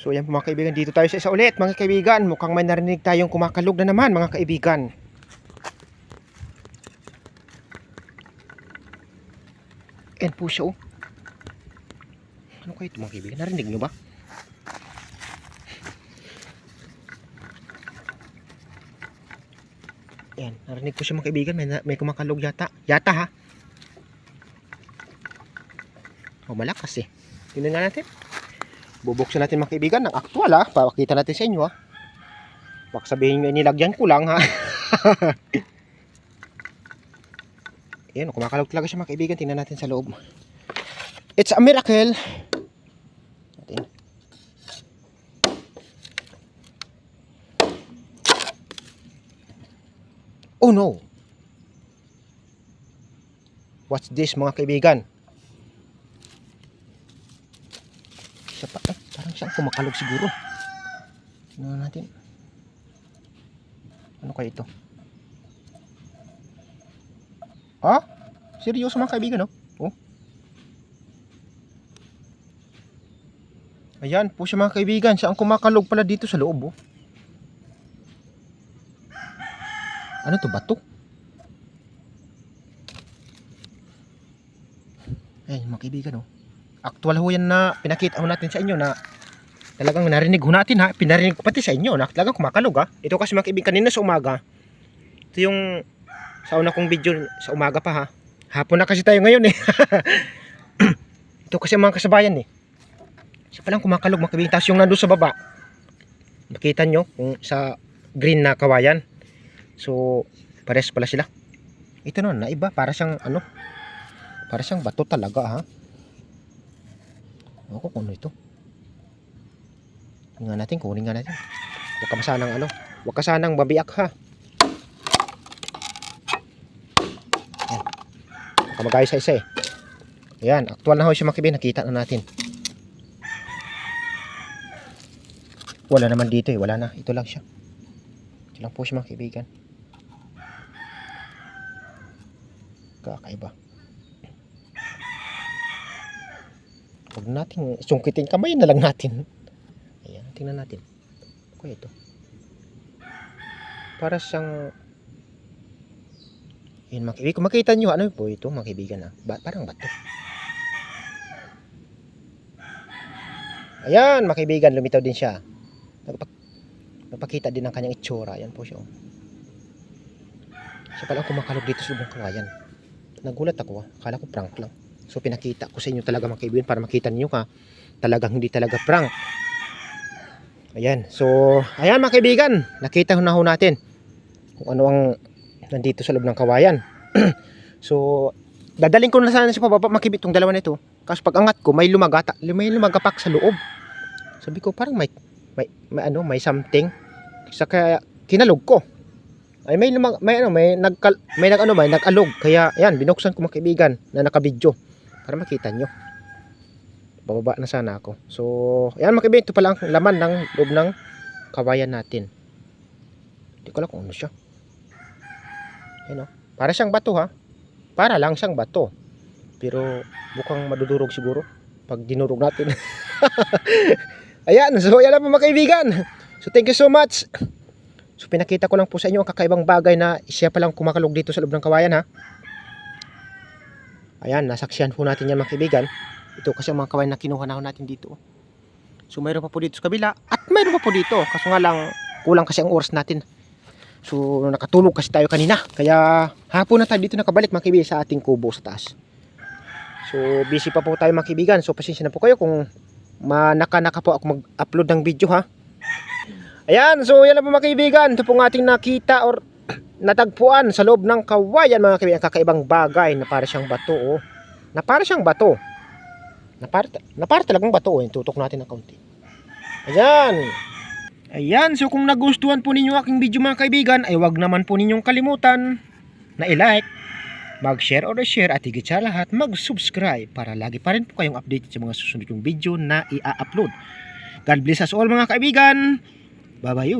So yan po mga kaibigan, dito tayo sa isa ulit mga kaibigan. Mukhang may narinig tayong kumakalog na naman mga kaibigan. Yan po siya oh. Ano kayo ito mga kaibigan? Narinig nyo ba? Yan, narinig ko siya mga kaibigan. May kumakalog yata. Yata ha. Oh, malakas eh. Tingnan nga natin. Bubuksan natin mga kaibigan ng actual ha. Papakita natin sa inyo ha. Baka sabihin nyo nilagyan ko lang ha. Ayan, kumakalog talaga siya mga kaibigan. Tingnan natin sa loob. It's a miracle. Atin. Oh no. What's this mga kaibigan? Siya pa, parang siyang kumakalog siguro. Tingnan natin. Ano kaya ito? Ah? Seryoso mga kaibigan, no? Oh. Ayan po siya mga kaibigan. Siya ang kumakalog pala dito sa loob, oh. Ano to, bato? Ayan mga kaibigan, oh. Actual ho yan na pinakita ho natin sa inyo na talagang narinig ho natin ha. Pinarinig ko pati sa inyo na talagang kumakalog ha. Ito kasi mga kaibigan kanina sa umaga. Ito yung sa una kong video sa umaga pa ha. Hapon na kasi tayo ngayon eh. Ito kasi mga kasabayan eh. Siya palang kumakalog mga kaibigan. Tapos yung nandun sa baba. Makita nyo kung sa green na kawayan. So pares pala sila. Ito na iba. Para siyang ano. Para siyang bato talaga ha. Ako kung ano ito. Kunin nga natin. Huwag ka masanang ano. Huwag ka sanang babiyak ha. Ayan. Huwag ka mag-isa-isa eh. Ayan. Aktual na ho siya mga kaibigan. Nakita na natin. Wala naman dito eh. Wala na. Ito lang siya. Ito lang po siya mga kaibigan. Kakaiba. Huwag natin sungkitin, kamay na lang natin. Ayan, tingnan natin. Kaya ito. Para siyang yun, kung makita nyo, ano po ito mga kaibigan parang bato. Ayan mga kaibigan, lumitaw din siya. Napakita din ang kanyang itsura. Ayan po siya. Siya palang kumakalog dito sa lubong kawayan. Nagulat ako akala ko prank lang. So pinakita ko sa inyo talaga mga kaibigan para makita niyo talagang hindi talaga prank. Ayan. So ayan mga kaibigan, nakita na ho natin kung ano ang nandito sa loob ng kawayan. So dadaling ko na sana sa pababa mga kaibigan itong dalawa nito. Kasi pag angat ko may lumagapak sa loob. Sabi ko parang may something. Kaya kinalog ko. Ay may nag-alog. Kaya ayan, binuksan ko mga kaibigan na naka-video para makita nyo. Bababa na sana ako. So ayan mga kaibigan, ito pala ang laman ng loob ng kawayan natin. Hindi ko alam kung ano siya. Ayan o. Para siyang bato ha. Para lang siyang bato. Pero bukang madudurog siguro pag dinurog natin. Ayan, so ayan lang po mga kaibigan. So thank you so much. So pinakita ko lang po sa inyo ang kakaibang bagay na siya palang kumakalog dito sa loob ng kawayan ha. Ayan, nasaksihan po natin yan mga kaibigan. Ito kasi ang mga kawayan na kinuha na natin dito. So mayroon pa po dito sa kabila at mayroon pa po dito. Kaso nga lang kulang kasi ang oras natin. So nakatulog kasi tayo kanina. Kaya hapon na tayo dito nakabalik mga kaibigan sa ating kubo sa taas. So busy pa po tayo mga kaibigan. So pasensya na po kayo kung naka po ako mag-upload ng video ha. Ayan, so yan na po mga kaibigan. Ito pong ating nakita or natagpuan sa loob ng kawayan mga kaibigan. Kakaibang bagay na para siyang bato oh. Na para siyang bato. Na para talagang bato oh. Tutok natin ng kaunti. Ayan. Ayan, so kung nagustuhan po ninyo aking video mga kaibigan, ay wag naman po ninyong kalimutan na i-like, mag-share or share at higit sa lahat mag-subscribe para lagi pa rin po kayong updated sa mga susunod yung video na i-upload. God bless us all mga kaibigan. Bye-bye.